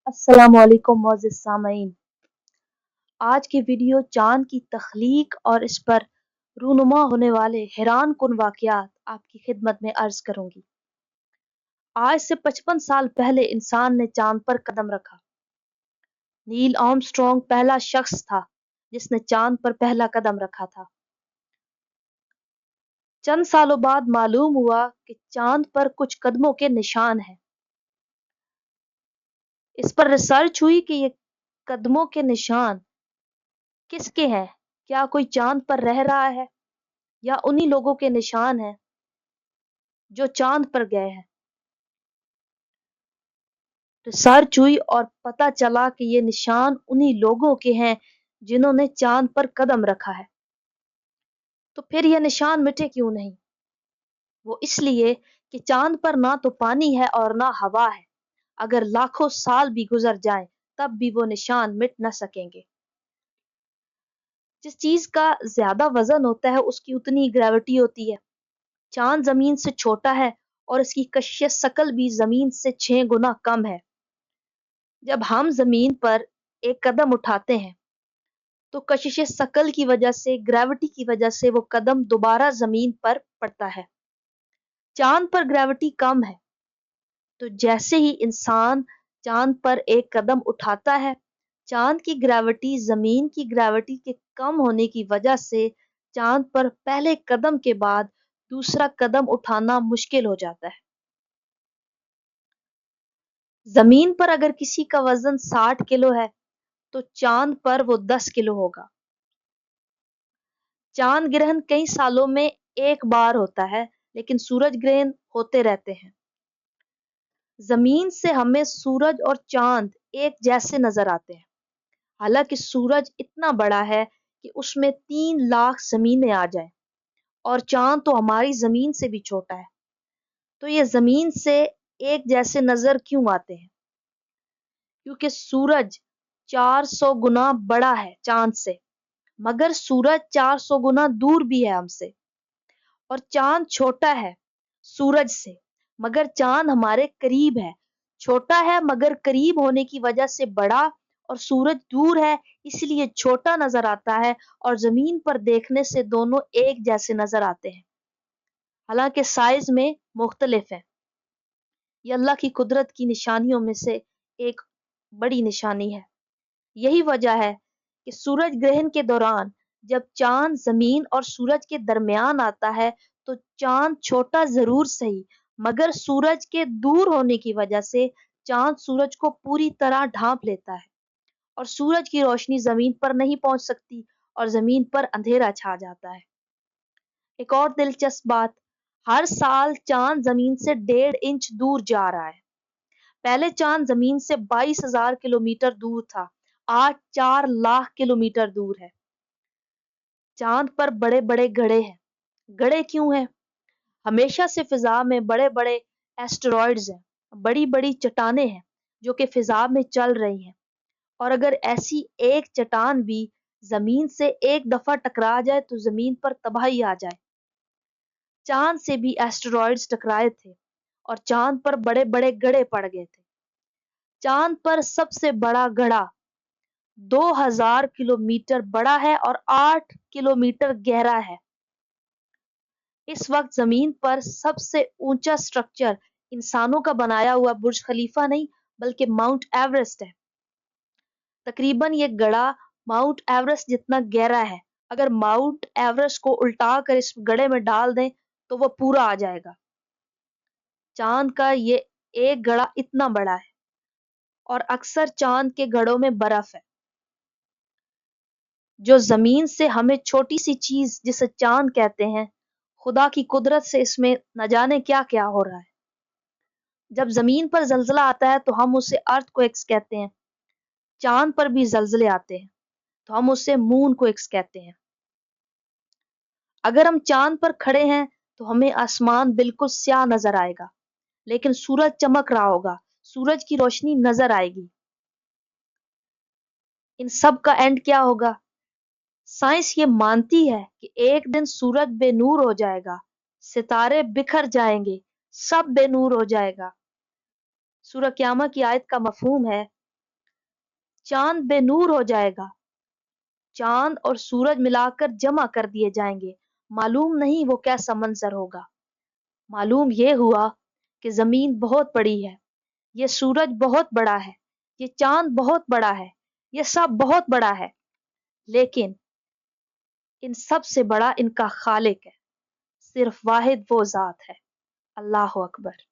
السلام علیکم معزز سامعین، آج کی ویڈیو چاند کی تخلیق اور اس پر رونما ہونے والے حیران کن واقعات آپ کی خدمت میں عرض کروں گی۔ آج سے 55 سال پہلے انسان نے چاند پر قدم رکھا۔ نیل آرمسٹرانگ پہلا شخص تھا جس نے چاند پر پہلا قدم رکھا تھا۔ چند سالوں بعد معلوم ہوا کہ چاند پر کچھ قدموں کے نشان ہیں۔ اس پر ریسرچ ہوئی کہ یہ قدموں کے نشان کس کے ہیں؟ کیا کوئی چاند پر رہ رہا ہے یا انہی لوگوں کے نشان ہیں جو چاند پر گئے ہیں؟ ریسرچ ہوئی اور پتہ چلا کہ یہ نشان انہی لوگوں کے ہیں جنہوں نے چاند پر قدم رکھا ہے۔ تو پھر یہ نشان مٹے کیوں نہیں؟ وہ اس لیے کہ چاند پر نہ تو پانی ہے اور نہ ہوا ہے۔ اگر لاکھوں سال بھی گزر جائیں تب بھی وہ نشان مٹ نہ سکیں گے۔ جس چیز کا زیادہ وزن ہوتا ہے اس کی اتنی گریوٹی ہوتی ہے۔ چاند زمین سے چھوٹا ہے اور اس کی کشش ثقل بھی زمین سے 6 گنا کم ہے۔ جب ہم زمین پر ایک قدم اٹھاتے ہیں تو کشش ثقل کی وجہ سے، گریوٹی کی وجہ سے وہ قدم دوبارہ زمین پر پڑتا ہے۔ چاند پر گریوٹی کم ہے، تو جیسے ہی انسان چاند پر ایک قدم اٹھاتا ہے، چاند کی گریوٹی زمین کی گریوٹی کے کم ہونے کی وجہ سے چاند پر پہلے قدم کے بعد دوسرا قدم اٹھانا مشکل ہو جاتا ہے۔ زمین پر اگر کسی کا وزن 60 کلو ہے تو چاند پر وہ 10 کلو ہوگا۔ چاند گرہن کئی سالوں میں ایک بار ہوتا ہے، لیکن سورج گرہن ہوتے رہتے ہیں۔ زمین سے ہمیں سورج اور چاند ایک جیسے نظر آتے ہیں، حالانکہ سورج اتنا بڑا ہے کہ اس میں 3 لاکھ زمینیں آ جائیں، اور چاند تو ہماری زمین سے بھی چھوٹا ہے۔ تو یہ زمین سے ایک جیسے نظر کیوں آتے ہیں؟ کیونکہ سورج 400 گنا بڑا ہے چاند سے، مگر سورج 400 گنا دور بھی ہے ہم سے، اور چاند چھوٹا ہے سورج سے، مگر چاند ہمارے قریب ہے۔ چھوٹا ہے مگر قریب ہونے کی وجہ سے بڑا، اور سورج دور ہے اس لیے چھوٹا نظر آتا ہے، اور زمین پر دیکھنے سے دونوں ایک جیسے نظر آتے ہیں، حالانکہ سائز میں مختلف ہیں۔ یہ اللہ کی قدرت کی نشانیوں میں سے ایک بڑی نشانی ہے۔ یہی وجہ ہے کہ سورج گرہن کے دوران جب چاند زمین اور سورج کے درمیان آتا ہے تو چاند چھوٹا ضرور صحیح، مگر سورج کے دور ہونے کی وجہ سے چاند سورج کو پوری طرح ڈھانپ لیتا ہے، اور سورج کی روشنی زمین پر نہیں پہنچ سکتی اور زمین پر اندھیرا چھا جاتا ہے۔ ایک اور دلچسپ بات، ہر سال چاند زمین سے 1.5 انچ دور جا رہا ہے۔ پہلے چاند زمین سے 22,000 کلومیٹر دور تھا، آج 4 لاکھ کلومیٹر دور ہے۔ چاند پر بڑے بڑے گڑھے ہیں۔ گڑھے کیوں ہیں؟ ہمیشہ سے فضا میں بڑے بڑے ایسٹرائڈز ہیں، بڑی بڑی چٹانیں ہیں جو کہ فضا میں چل رہی ہیں، اور اگر ایسی ایک چٹان بھی زمین سے ایک دفعہ ٹکرا جائے تو زمین پر تباہی آ جائے۔ چاند سے بھی ایسٹرائڈز ٹکرائے تھے اور چاند پر بڑے بڑے گڑھے پڑ گئے تھے۔ چاند پر سب سے بڑا گڑھا 2000 کلومیٹر بڑا ہے اور 8 کلومیٹر گہرا ہے۔ اس وقت زمین پر سب سے اونچا سٹرکچر انسانوں کا بنایا ہوا برج خلیفہ نہیں بلکہ ماؤنٹ ایورسٹ ہے۔ تقریباً یہ گڑھا ماؤنٹ ایورسٹ جتنا گہرا ہے۔ اگر ماؤنٹ ایورسٹ کو الٹا کر اس گڑھے میں ڈال دیں تو وہ پورا آ جائے گا۔ چاند کا یہ ایک گڑھا اتنا بڑا ہے، اور اکثر چاند کے گڑھوں میں برف ہے، جو زمین سے ہمیں چھوٹی سی چیز جسے چاند کہتے ہیں، خدا کی قدرت سے اس میں نہ جانے کیا کیا ہو رہا ہے۔ جب زمین پر زلزلہ آتا ہے تو ہم اسے ارتھ کویکس کہتے ہیں، چاند پر بھی زلزلے آتے ہیں تو ہم اسے مون کویکس کہتے ہیں۔ اگر ہم چاند پر کھڑے ہیں تو ہمیں آسمان بالکل سیاہ نظر آئے گا، لیکن سورج چمک رہا ہوگا، سورج کی روشنی نظر آئے گی۔ ان سب کا اینڈ کیا ہوگا؟ سائنس یہ مانتی ہے کہ ایک دن سورج بے نور ہو جائے گا، ستارے بکھر جائیں گے، سب بے نور ہو جائے گا۔ سورہ قیامہ کی آیت کا مفہوم ہے چاند بے نور ہو جائے گا، چاند اور سورج ملا کر جمع کر دیے جائیں گے، معلوم نہیں وہ کیسا منظر ہوگا۔ معلوم یہ ہوا کہ زمین بہت بڑی ہے، یہ سورج بہت بڑا ہے، یہ چاند بہت بڑا ہے، یہ سب بہت بڑا ہے، لیکن ان سب سے بڑا ان کا خالق ہے، صرف واحد وہ ذات ہے۔ اللہ اکبر۔